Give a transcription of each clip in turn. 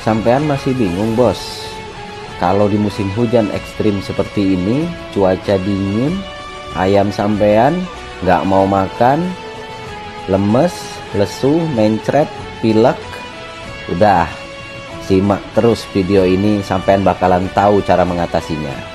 Sampean masih bingung bos? Kalau di musim hujan ekstrim seperti ini, cuaca dingin, ayam sampean nggak mau makan, lemes, lesu, mencret, pilek. Udah, simak terus video ini, sampean bakalan tahu cara mengatasinya.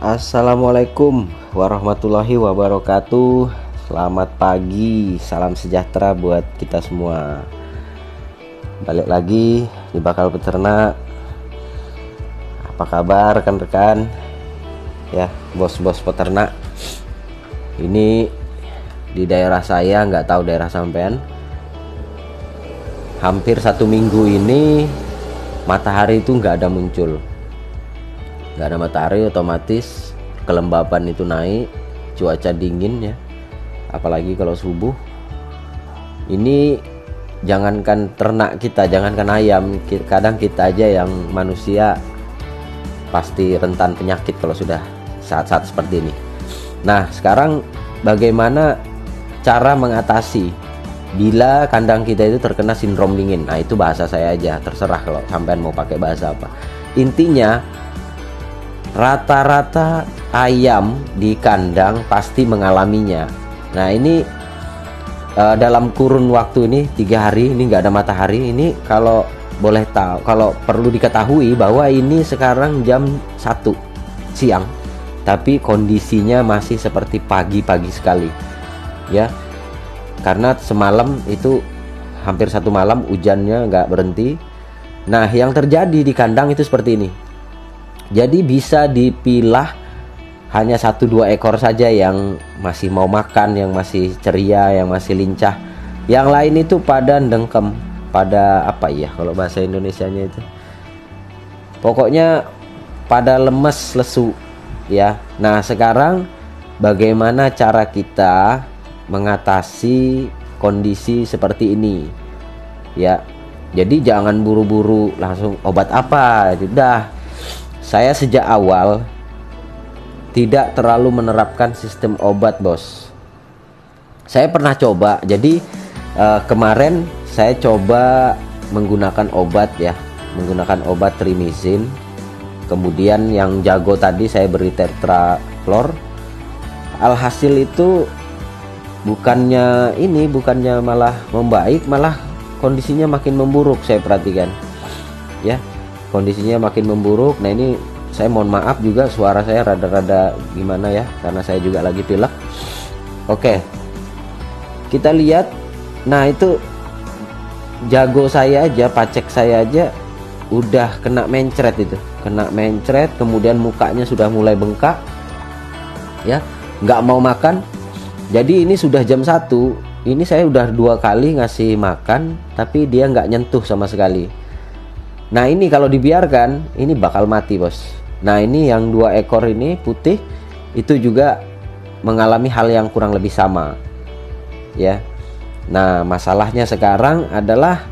Assalamualaikum warahmatullahi wabarakatuh. Selamat pagi, salam sejahtera buat kita semua. Balik lagi di Bakal Peternak. Apa kabar rekan-rekan? Ya, bos-bos peternak. Ini di daerah saya, nggak tahu daerah sampean. Hampir 1 minggu ini matahari itu nggak ada muncul. Nggak ada matahari, otomatis kelembaban itu naik, cuaca dingin ya, apalagi kalau subuh. Ini jangankan ternak kita, jangankan ayam, kadang kita aja yang manusia pasti rentan penyakit kalau sudah saat-saat seperti ini. Nah, sekarang bagaimana cara mengatasi bila kandang kita itu terkena sindrom dingin? Nah, itu bahasa saya aja, terserah kalau sampean mau pakai bahasa apa. Intinya, rata-rata ayam di kandang pasti mengalaminya. Nah, ini dalam kurun waktu ini 3 hari ini nggak ada matahari. Ini kalau boleh tahu, kalau perlu diketahui bahwa ini sekarang jam 1 siang, tapi kondisinya masih seperti pagi-pagi sekali ya, karena semalam itu hampir 1 malam hujannya nggak berhenti. Nah, yang terjadi di kandang itu seperti ini. Jadi bisa dipilah hanya 1-2 ekor saja yang masih mau makan, yang masih ceria, yang masih lincah. Yang lain itu pada ndengkem, pada apa ya kalau bahasa Indonesianya itu. Pokoknya pada lemes, lesu ya. Nah, sekarang bagaimana cara kita mengatasi kondisi seperti ini? Ya. Jadi jangan buru-buru langsung obat apa, udah. Saya sejak awal tidak terlalu menerapkan sistem obat, bos. Saya pernah coba. Jadi kemarin saya coba menggunakan obat ya, menggunakan obat trimizin. Kemudian yang jago tadi saya beri tetraflor. Alhasil itu bukannya malah membaik, malah kondisinya makin memburuk. Saya perhatikan ya, kondisinya makin memburuk. Nah, ini saya mohon maaf juga suara saya rada-rada gimana ya, karena saya juga lagi pilek. Oke, kita lihat. Nah, itu jago saya aja, pacek saya aja udah kena mencret itu, kena mencret. Kemudian mukanya sudah mulai bengkak ya, nggak mau makan. Jadi ini sudah jam 1, ini saya udah 2 kali ngasih makan, tapi dia nggak nyentuh sama sekali. Nah, ini kalau dibiarkan ini bakal mati, bos. Nah, ini yang 2 ekor ini putih itu juga mengalami hal yang kurang lebih sama ya. Nah, masalahnya sekarang adalah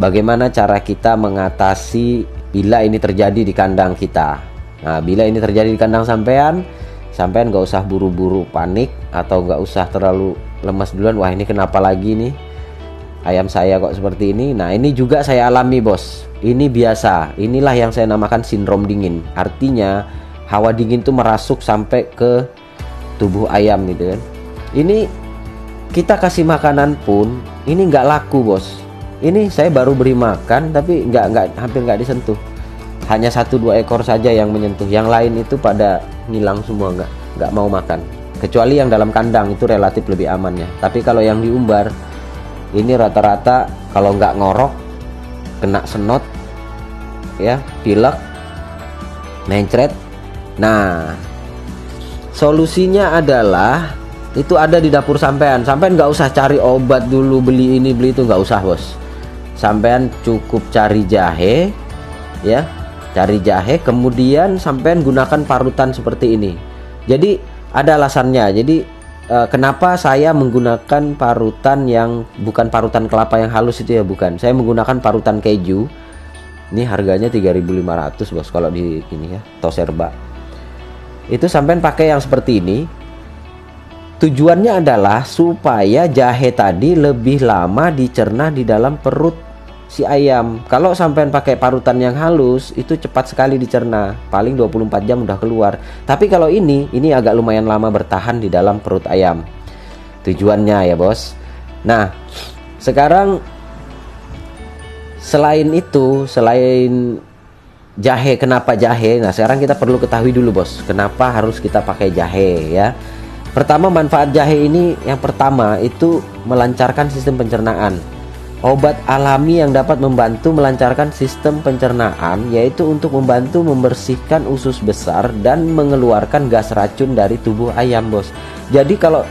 bagaimana cara kita mengatasi bila ini terjadi di kandang kita. Nah, bila ini terjadi di kandang sampean nggak usah buru-buru panik atau nggak usah terlalu lemas duluan. Wah, ini kenapa lagi nih ayam saya kok seperti ini. Nah, ini juga saya alami, bos. Ini biasa. Inilah yang saya namakan sindrom dingin. Artinya hawa dingin itu merasuk sampai ke tubuh ayam gitu kan. Ini kita kasih makanan pun ini nggak laku, bos. Ini saya baru beri makan tapi hampir nggak disentuh. Hanya 1-2 ekor saja yang menyentuh. Yang lain itu pada ngilang semua, nggak mau makan. Kecuali yang dalam kandang itu relatif lebih aman ya. Tapi kalau yang diumbar ini rata-rata kalau nggak ngorok, kena senot ya, pilek, mencret. Nah, solusinya adalah itu ada di dapur sampean. Sampean nggak usah cari obat dulu, beli ini beli itu, nggak usah, bos. Sampean cukup cari jahe ya, cari jahe, kemudian sampean gunakan parutan seperti ini. Jadi ada alasannya. Jadi kenapa saya menggunakan parutan yang bukan parutan kelapa yang halus itu ya, bukan. Saya menggunakan parutan keju Ini harganya 3.500 bos kalau di ini ya, Toserba. Itu sampean pakai yang seperti ini. Tujuannya adalah supaya jahe tadi lebih lama dicerna di dalam perut si ayam. Kalau sampean pakai parutan yang halus, itu cepat sekali dicerna, paling 24 jam udah keluar. Tapi kalau ini agak lumayan lama bertahan di dalam perut ayam. Tujuannya ya bos. Nah, sekarang selain jahe, kenapa jahe? Nah, sekarang kita perlu ketahui dulu bos, kenapa harus kita pakai jahe ya. Pertama, manfaat jahe ini yang pertama itu melancarkan sistem pencernaan. Obat alami yang dapat membantu melancarkan sistem pencernaan, yaitu untuk membantu membersihkan usus besar dan mengeluarkan gas racun dari tubuh ayam bos. Jadi kalau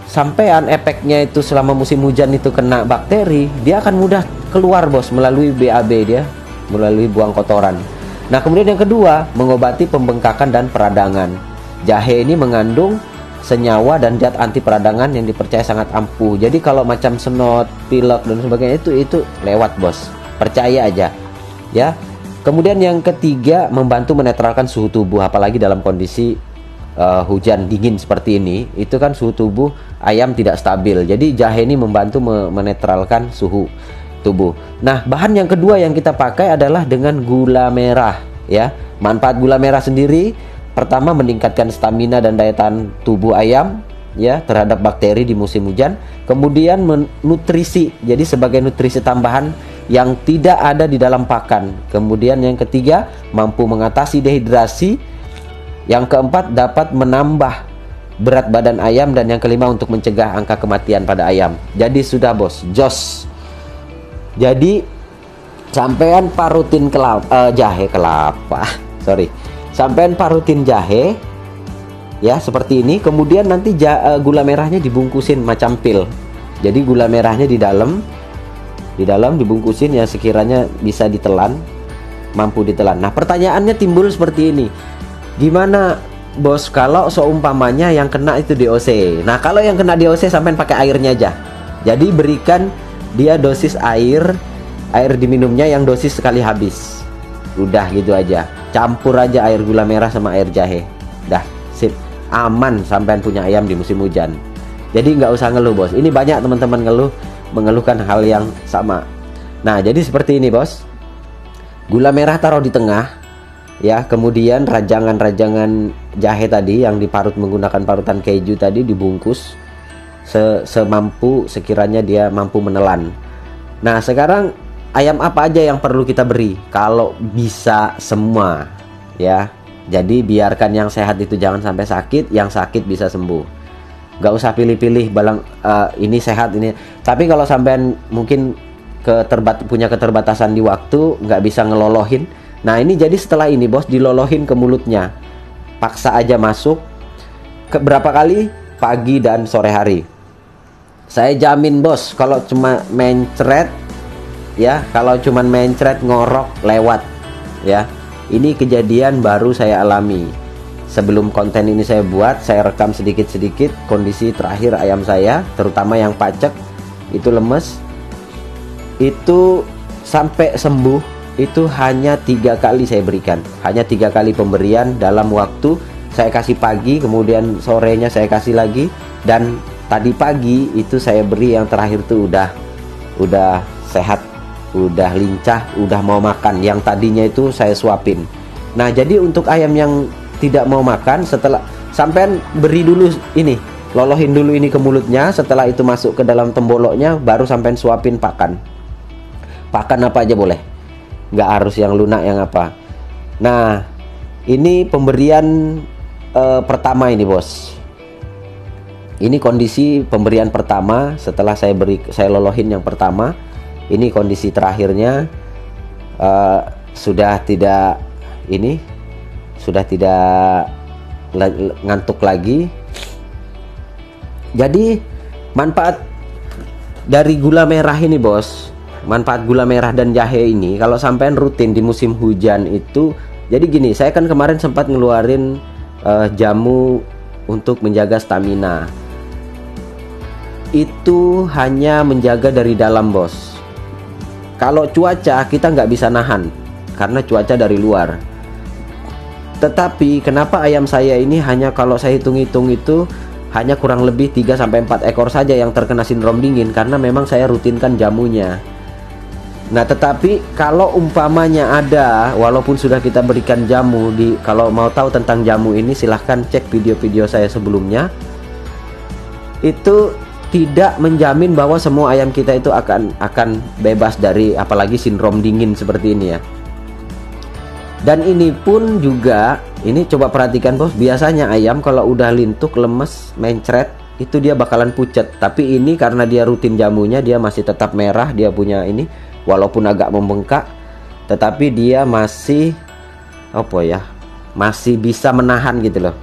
sampean efeknya itu selama musim hujan itu kena bakteri, dia akan mudah keluar bos melalui BAB dia, melalui buang kotoran. Nah, kemudian yang kedua, mengobati pembengkakan dan peradangan. Jahe ini mengandung senyawa dan zat anti peradangan yang dipercaya sangat ampuh. Jadi kalau macam senot, pilek dan sebagainya itu lewat bos. Percaya aja. Ya. Kemudian yang ketiga, membantu menetralkan suhu tubuh, apalagi dalam kondisi hujan dingin seperti ini, itu kan suhu tubuh ayam tidak stabil. Jadi jahe ini membantu menetralkan suhu tubuh. Nah, bahan yang kedua yang kita pakai adalah dengan gula merah ya. Manfaat gula merah sendiri, pertama meningkatkan stamina dan daya tahan tubuh ayam ya terhadap bakteri di musim hujan. Kemudian nutrisi, jadi sebagai nutrisi tambahan yang tidak ada di dalam pakan. Kemudian yang ketiga, mampu mengatasi dehidrasi. Yang keempat, dapat menambah berat badan ayam. Dan yang kelima, untuk mencegah angka kematian pada ayam. Jadi sudah bos, jos. Jadi sampean parutin jahe kelapa sorry, sampean parutin jahe ya seperti ini. Kemudian nanti gula merahnya dibungkusin macam pil. Jadi gula merahnya di dalam dibungkusin ya, sekiranya bisa ditelan, mampu ditelan. Nah, pertanyaannya timbul seperti ini, gimana bos kalau seumpamanya yang kena itu DOC? Nah, kalau yang kena DOC sampean pakai airnya aja. Jadi berikan dia dosis air diminumnya yang dosis sekali habis. Udah gitu aja, campur aja air gula merah sama air jahe. Dah, sip, aman sampean punya ayam di musim hujan. Jadi nggak usah ngeluh bos. Ini banyak teman-teman mengeluhkan hal yang sama. Nah, jadi seperti ini bos. Gula merah taruh di tengah ya. Kemudian rajangan jahe tadi yang diparut menggunakan parutan keju tadi dibungkus semampu sekiranya dia mampu menelan. Nah, sekarang ayam apa aja yang perlu kita beri? Kalau bisa semua ya. Jadi biarkan yang sehat itu jangan sampai sakit, yang sakit bisa sembuh. Gak usah pilih-pilih balang ini sehat ini. Tapi kalau sampean mungkin punya keterbatasan di waktu, nggak bisa ngelolohin. Nah, ini jadi setelah ini bos, dilolohin ke mulutnya. Paksa aja masuk berapa kali? Pagi dan sore hari. Saya jamin bos, kalau cuma mencret ya, kalau cuman mencret ngorok lewat ya. Ini kejadian baru saya alami. Sebelum konten ini saya buat, saya rekam sedikit-sedikit kondisi terakhir ayam saya, terutama yang pacek itu lemes. Itu sampai sembuh itu hanya 3 kali saya berikan. Hanya 3 kali pemberian dalam waktu. Saya kasih pagi, kemudian sorenya saya kasih lagi, dan tadi pagi itu saya beri yang terakhir tuh udah sehat, udah lincah, udah mau makan. Yang tadinya itu saya suapin. Nah, jadi untuk ayam yang tidak mau makan, setelah sampean beri dulu ini, lolohin dulu ini ke mulutnya. Setelah itu masuk ke dalam temboloknya, baru sampean suapin pakan. Pakan apa aja boleh, nggak harus yang lunak yang apa. Nah, ini pemberian pertama ini bos. Ini kondisi pemberian pertama setelah saya lolohin yang pertama. Ini kondisi terakhirnya, sudah tidak ngantuk lagi. Jadi manfaat dari gula merah ini bos, manfaat gula merah dan jahe ini kalau sampean rutin di musim hujan itu, jadi gini, saya kan kemarin sempat ngeluarin jamu untuk menjaga stamina. Itu hanya menjaga dari dalam bos. Kalau cuaca kita nggak bisa nahan karena cuaca dari luar. Tetapi kenapa ayam saya ini hanya, kalau saya hitung-hitung itu hanya kurang lebih 3-4 ekor saja yang terkena sindrom dingin, karena memang saya rutinkan jamunya. Nah, tetapi kalau umpamanya ada, walaupun sudah kita berikan jamu, kalau mau tahu tentang jamu ini silahkan cek video-video saya sebelumnya. Itu tidak menjamin bahwa semua ayam kita itu akan bebas dari apalagi sindrom dingin seperti ini ya. Dan ini pun juga, ini coba perhatikan bos, biasanya ayam kalau udah lintuk, lemes, mencret, itu dia bakalan pucat. Tapi ini karena dia rutin jamunya, dia masih tetap merah, dia punya ini, walaupun agak membengkak, tetapi dia masih masih bisa menahan gitu loh.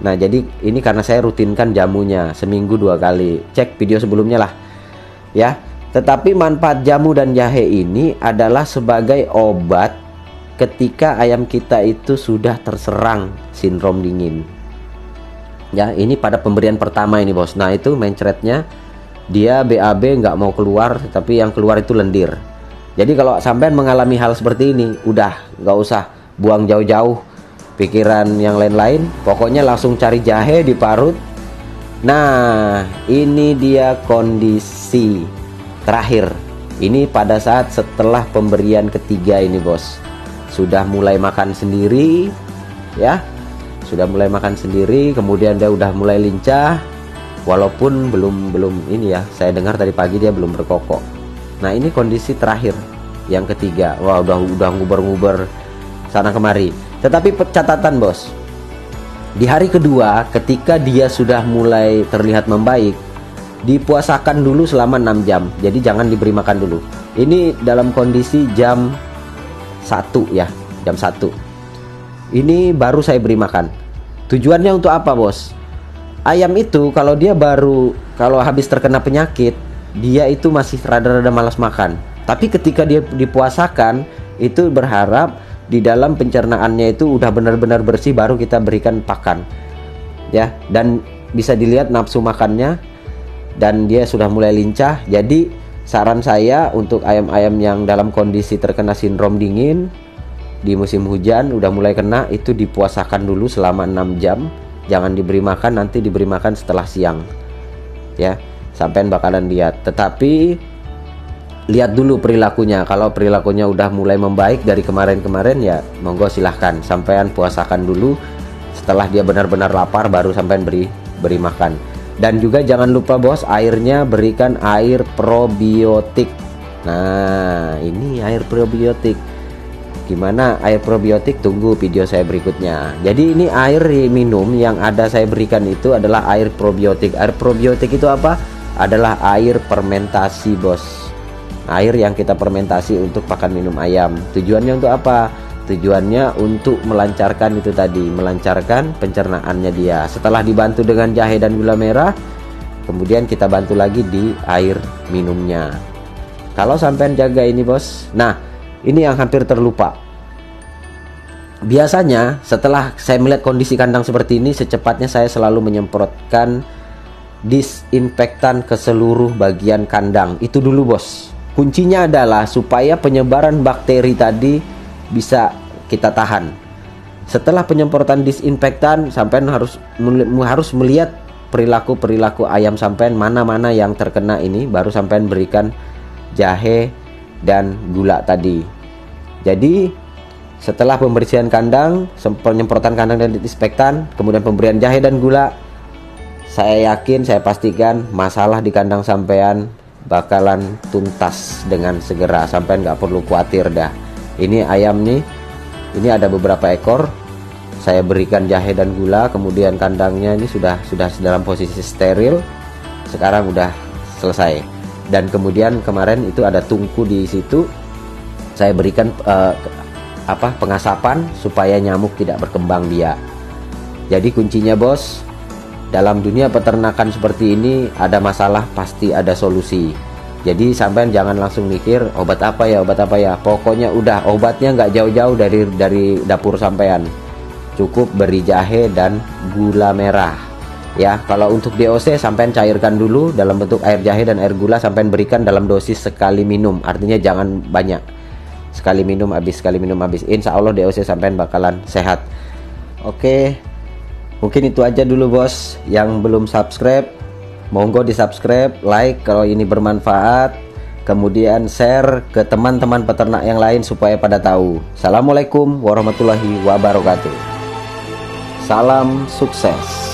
Nah, jadi ini karena saya rutinkan jamunya seminggu 2 kali. Cek video sebelumnya lah ya. Tetapi manfaat jamu dan jahe ini adalah sebagai obat ketika ayam kita itu sudah terserang sindrom dingin ya. Ini pada pemberian pertama ini bos. Nah, itu mencretnya dia BAB nggak mau keluar, tapi yang keluar itu lendir. Jadi kalau sampean mengalami hal seperti ini, udah nggak usah buang jauh-jauh pikiran yang lain-lain, pokoknya langsung cari jahe, diparut. Nah, ini dia kondisi terakhir. Ini pada saat setelah pemberian ketiga ini bos, sudah mulai makan sendiri ya, sudah mulai makan sendiri, kemudian dia udah mulai lincah, walaupun belum ini ya, saya dengar tadi pagi dia belum berkokok. Nah, ini kondisi terakhir yang ketiga. Wah, udah nguber-nguber sana kemari. Tetapi catatan bos, di hari kedua ketika dia sudah mulai terlihat membaik, dipuasakan dulu selama 6 jam. Jadi jangan diberi makan dulu. Ini dalam kondisi jam 1 ya, jam 1 ini baru saya beri makan. Tujuannya untuk apa bos? Ayam itu kalau habis terkena penyakit, dia itu masih rada-rada malas makan. Tapi ketika dia dipuasakan, itu berharap di dalam pencernaannya itu udah benar-benar bersih, baru kita berikan pakan ya. Dan bisa dilihat nafsu makannya, dan dia sudah mulai lincah. Jadi saran saya untuk ayam-ayam yang dalam kondisi terkena sindrom dingin di musim hujan udah mulai kena, itu dipuasakan dulu selama 6 jam. Jangan diberi makan, nanti diberi makan setelah siang ya. Sampean bakalan lihat. Tetapi lihat dulu perilakunya. Kalau perilakunya udah mulai membaik dari kemarin-kemarin ya monggo silahkan sampean puasakan dulu. Setelah dia benar-benar lapar baru sampean beri makan. Dan juga jangan lupa bos, airnya berikan air probiotik. Nah, ini air probiotik. Gimana air probiotik? Tunggu video saya berikutnya. Jadi ini air minum yang ada saya berikan itu adalah air probiotik. Air probiotik itu apa? Adalah air fermentasi bos. Air yang kita fermentasi untuk pakan minum ayam. Tujuannya untuk apa? Tujuannya untuk melancarkan itu tadi, melancarkan pencernaannya dia. Setelah dibantu dengan jahe dan gula merah, kemudian kita bantu lagi di air minumnya. Kalau sampean jaga ini bos. Nah, ini yang hampir terlupa. Biasanya setelah saya melihat kondisi kandang seperti ini, secepatnya saya selalu menyemprotkan disinfektan ke seluruh bagian kandang. Itu dulu bos. Kuncinya adalah supaya penyebaran bakteri tadi bisa kita tahan. Setelah penyemprotan disinfektan, sampean harus melihat perilaku ayam sampean mana-mana yang terkena ini, baru sampean berikan jahe dan gula tadi. Jadi setelah pembersihan kandang, penyemprotan kandang dan disinfektan, kemudian pemberian jahe dan gula, saya yakin, saya pastikan masalah di kandang sampean bakalan tuntas dengan segera. Sampean nggak perlu khawatir dah. Ini ayam nih, ini ada beberapa ekor, saya berikan jahe dan gula, kemudian kandangnya ini sudah dalam posisi steril. Sekarang udah selesai. Dan kemudian kemarin itu ada tungku di situ, saya berikan pengasapan supaya nyamuk tidak berkembang biak. Jadi kuncinya bos, dalam dunia peternakan seperti ini ada masalah pasti ada solusi. Jadi sampean jangan langsung mikir obat apa ya. Pokoknya udah, obatnya nggak jauh-jauh dari dapur sampean. Cukup beri jahe dan gula merah. Ya, kalau untuk DOC sampean cairkan dulu dalam bentuk air jahe dan air gula, sampean berikan dalam dosis sekali minum. Artinya jangan banyak. sekali minum habis, insya Allah DOC sampean bakalan sehat. Oke, mungkin itu aja dulu bos. Yang belum subscribe, monggo di subscribe, like kalau ini bermanfaat, kemudian share ke teman-teman peternak yang lain supaya pada tahu. Assalamualaikum warahmatullahi wabarakatuh. Salam sukses.